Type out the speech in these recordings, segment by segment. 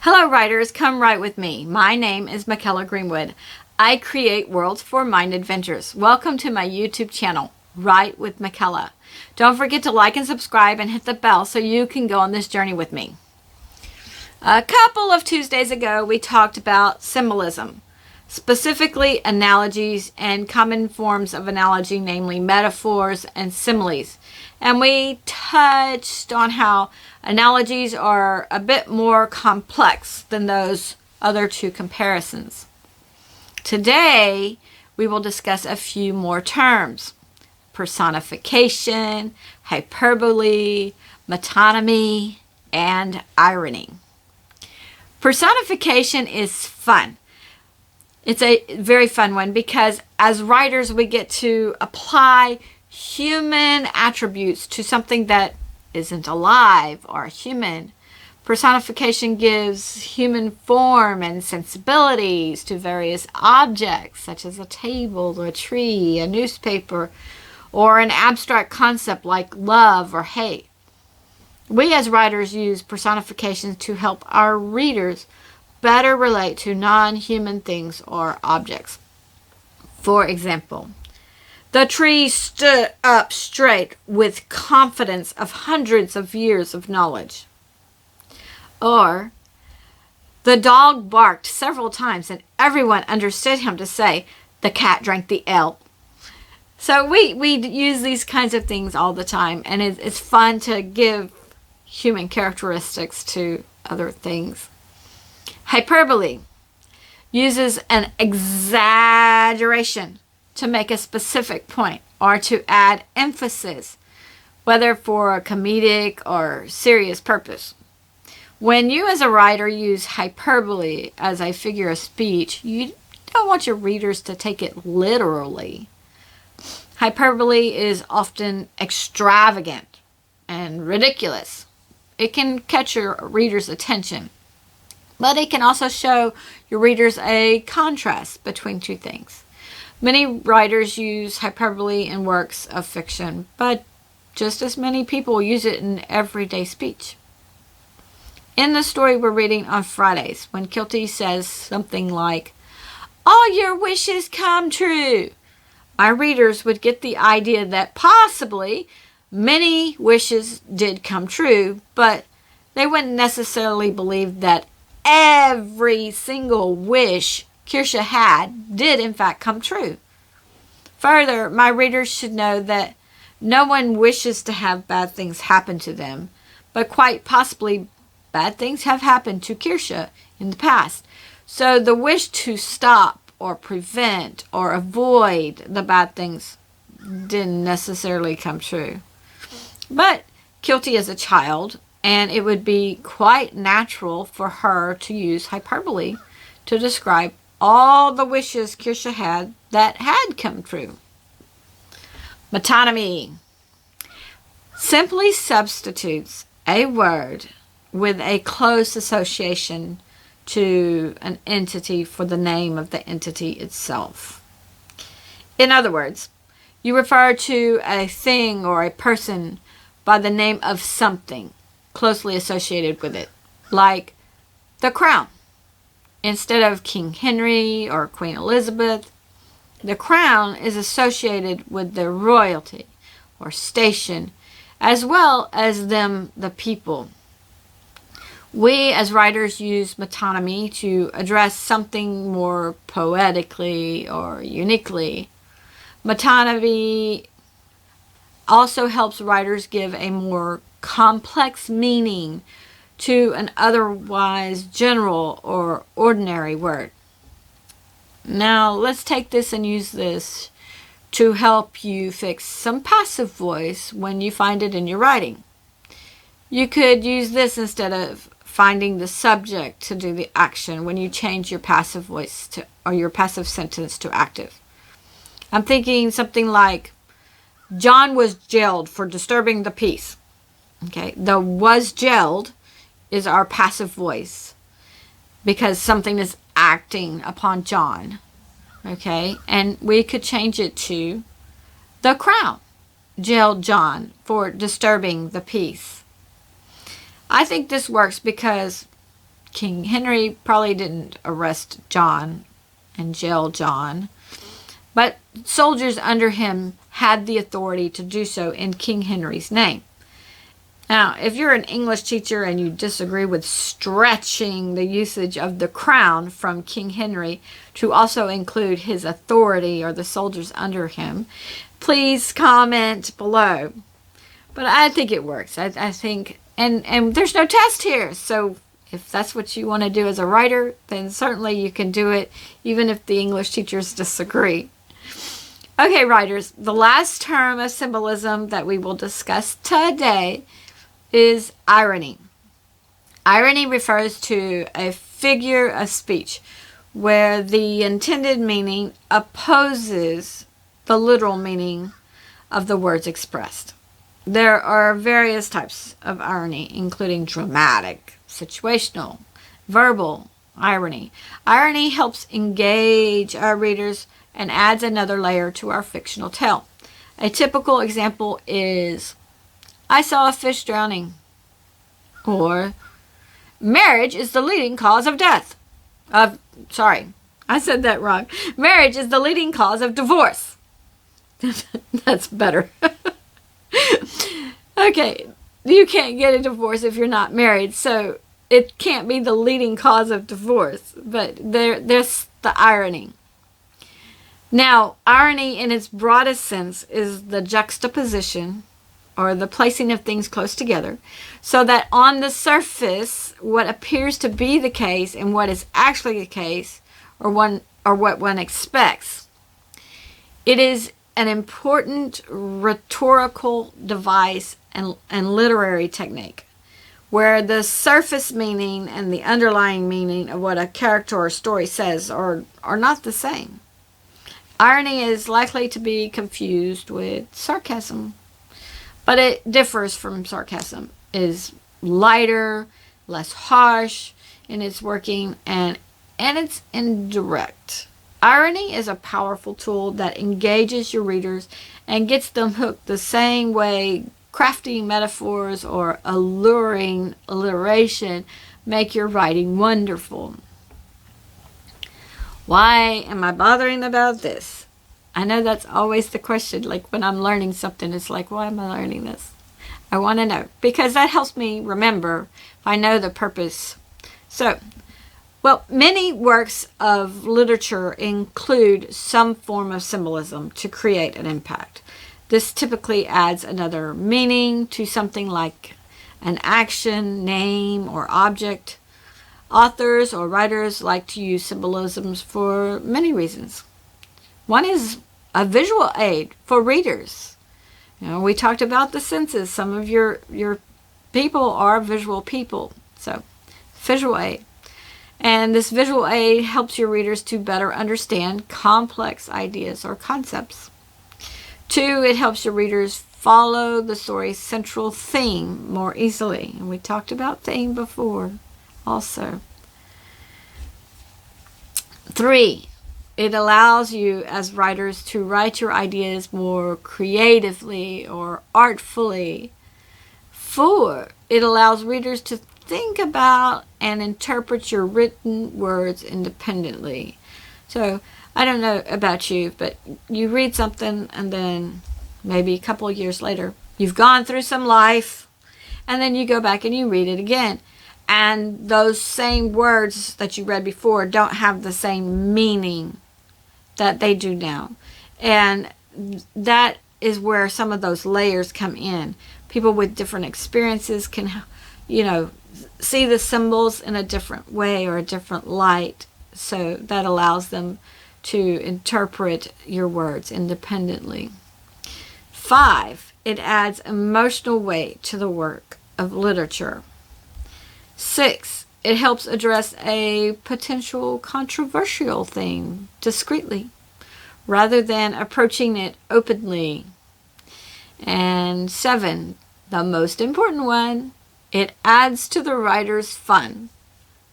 Hello writers, come write with me. My name is Mykela Greenwood. I create worlds for mind adventures. Welcome to my YouTube channel, Write with Mykela. Don't forget to like and subscribe and hit the bell so you can go on this journey with me. A couple of Tuesdays ago, we talked about symbolism, specifically analogies and common forms of analogy, namely metaphors and similes. And we touched on how analogies are a bit more complex than those other two comparisons. Today, we will discuss a few more terms: personification, hyperbole, metonymy, and irony. Personification is fun. It's a very fun one because as writers, we get to apply human attributes to something that isn't alive or human. Personification gives human form and sensibilities to various objects, such as a table, a tree, a newspaper, or an abstract concept like love or hate. We as writers use personifications to help our readers better relate to non-human things or objects. For example, the tree stood up straight with confidence of hundreds of years of knowledge. Or, the dog barked several times and everyone understood him to say, the cat drank the ale. So we use these kinds of things all the time, and it's fun to give human characteristics to other things. Hyperbole uses an exaggeration to make a specific point or to add emphasis, whether for a comedic or serious purpose. When you as a writer use hyperbole as a figure of speech, you don't want your readers to take it literally. Hyperbole is often extravagant and ridiculous. It can catch your reader's attention, but it can also show your readers a contrast between two things. Many writers use hyperbole in works of fiction, but just as many people use it in everyday speech. In the story we're reading on Fridays, when Kilty says something like, "All your wishes come true," my readers would get the idea that possibly many wishes did come true, but they wouldn't necessarily believe that every single wish Kirsha had did in fact come true. Further, my readers should know that no one wishes to have bad things happen to them, but quite possibly bad things have happened to Kirsha in the past. So the wish to stop or prevent or avoid the bad things didn't necessarily come true. But Kilty is a child, and it would be quite natural for her to use hyperbole to describe all the wishes Kirsha had that had come true. Metonymy simply substitutes a word with a close association to an entity for the name of the entity itself. In other words, you refer to a thing or a person by the name of something closely associated with it, like the crown. Instead of King Henry or Queen Elizabeth, the crown is associated with the royalty or station, as well as them, the people. We as writers use metonymy to address something more poetically or uniquely. Metonymy also helps writers give a more complex meaning to an otherwise general or ordinary word. Now, let's take this and use this to help you fix some passive voice when you find it in your writing. You could use this instead of finding the subject to do the action when you change your passive voice to, or your passive sentence to active. I'm thinking something like, John was jailed for disturbing the peace. Okay, the was jailed is our passive voice because something is acting upon John. Okay, and we could change it to, the crown jailed John for disturbing the peace. I think this works because King Henry probably didn't arrest John and jail John, but soldiers under him had the authority to do so in King Henry's name. Now, if you're an English teacher and you disagree with stretching the usage of the crown from King Henry to also include his authority or the soldiers under him, please comment below. But I think it works. I think, and there's no test here, so if that's what you want to do as a writer, then certainly you can do it, even if the English teachers disagree. Okay, writers, the last term of symbolism that we will discuss today is irony. Irony refers to a figure of speech where the intended meaning opposes the literal meaning of the words expressed. There are various types of irony, including dramatic, situational, verbal irony. Irony helps engage our readers and adds another layer to our fictional tale. A typical example is, I saw a fish drowning. Or, marriage is the leading cause of death. Sorry, I said that wrong. Marriage is the leading cause of divorce. That's better. Okay, you can't get a divorce if you're not married, so it can't be the leading cause of divorce. But there's the irony. Now, irony in its broadest sense is the juxtaposition or the placing of things close together, so that on the surface, what appears to be the case and what is actually the case, or what one expects. It is an important rhetorical device and literary technique, where the surface meaning and the underlying meaning of what a character or story says are not the same. Irony is likely to be confused with sarcasm, but it differs from sarcasm. It is lighter, less harsh in its working, and it's indirect. Irony is a powerful tool that engages your readers and gets them hooked the same way crafty metaphors or alluring alliteration make your writing wonderful. Why am I bothering about this? I know that's always the question. Like when I'm learning something, it's like, why am I learning this? I want to know, because that helps me remember if I know the purpose. So, well, many works of literature include some form of symbolism to create an impact. This typically adds another meaning to something like an action, name, or object. Authors or writers like to use symbolisms for many reasons. One is a visual aid for readers. You know, we talked about the senses. Some of your people are visual people. So, visual aid. And this visual aid helps your readers to better understand complex ideas or concepts. 2, it helps your readers follow the story's central theme more easily. And we talked about theme before also. 3, it allows you as writers to write your ideas more creatively or artfully. 4, it allows readers to think about and interpret your written words independently. So, I don't know about you, but you read something and then maybe a couple of years later, you've gone through some life, and then you go back and you read it again. And those same words that you read before don't have the same meaning that they do now. And that is where some of those layers come in. People with different experiences can, see the symbols in a different way or a different light. So that allows them to interpret your words independently. 5, it adds emotional weight to the work of literature. 6, it helps address a potential controversial theme discreetly, rather than approaching it openly. And 7, the most important one, it adds to the writer's fun.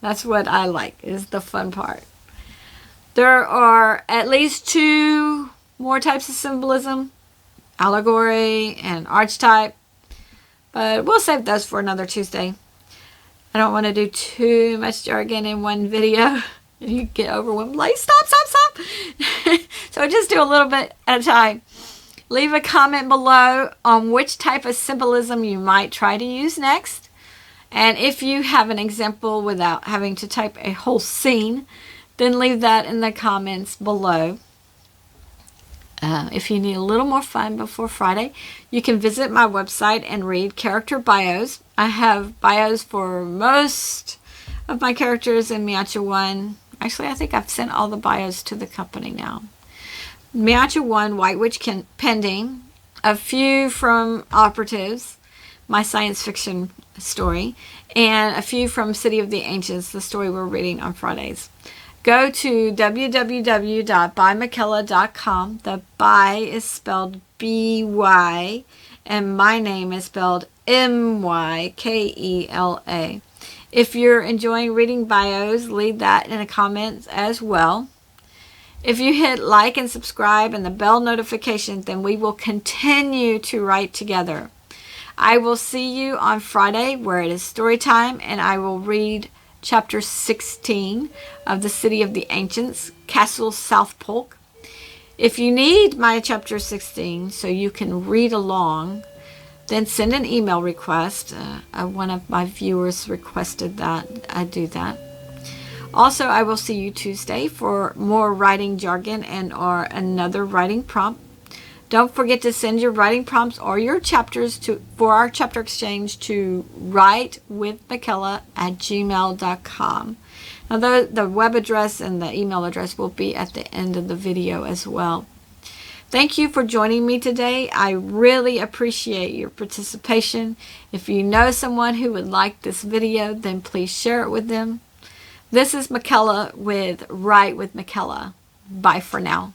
That's what I like, is the fun part. There are at least 2 more types of symbolism, allegory and archetype, but we'll save those for another Tuesday. I don't want to do too much jargon in one video. You get overwhelmed, like, stop. So I just do a little bit at a time. Leave a comment below on which type of symbolism you might try to use next. And if you have an example without having to type a whole scene, then leave that in the comments below. If you need a little more fun before Friday, you can visit my website and read character bios. I have bios for most of my characters in Mykela 1. Actually, I think I've sent all the bios to the company now. Mykela 1, White Witch Pending, a few from Operatives, my science fiction story, and a few from City of the Ancients, the story we're reading on Fridays. Go to www.bymykela.com. The by is spelled B-Y, and my name is spelled M-Y-K-E-L-A. If you're enjoying reading bios, leave that in the comments as well. If you hit like and subscribe and the bell notification, then we will continue to write together. I will see you on Friday where it is story time, and I will read chapter 16 of the City of the Ancients, Castle Southpolk. If you need my chapter 16 so you can read along, then send an email request. One of my viewers requested that I do that. Also, I will see you Tuesday for more writing jargon and or another writing prompt. Don't forget to send your writing prompts or your chapters for our chapter exchange to WritewithMykela@gmail.com. Now, the web address and the email address will be at the end of the video as well. Thank you for joining me today. I really appreciate your participation. If you know someone who would like this video, then please share it with them. This is Mykela with Write with Mykela. Bye for now.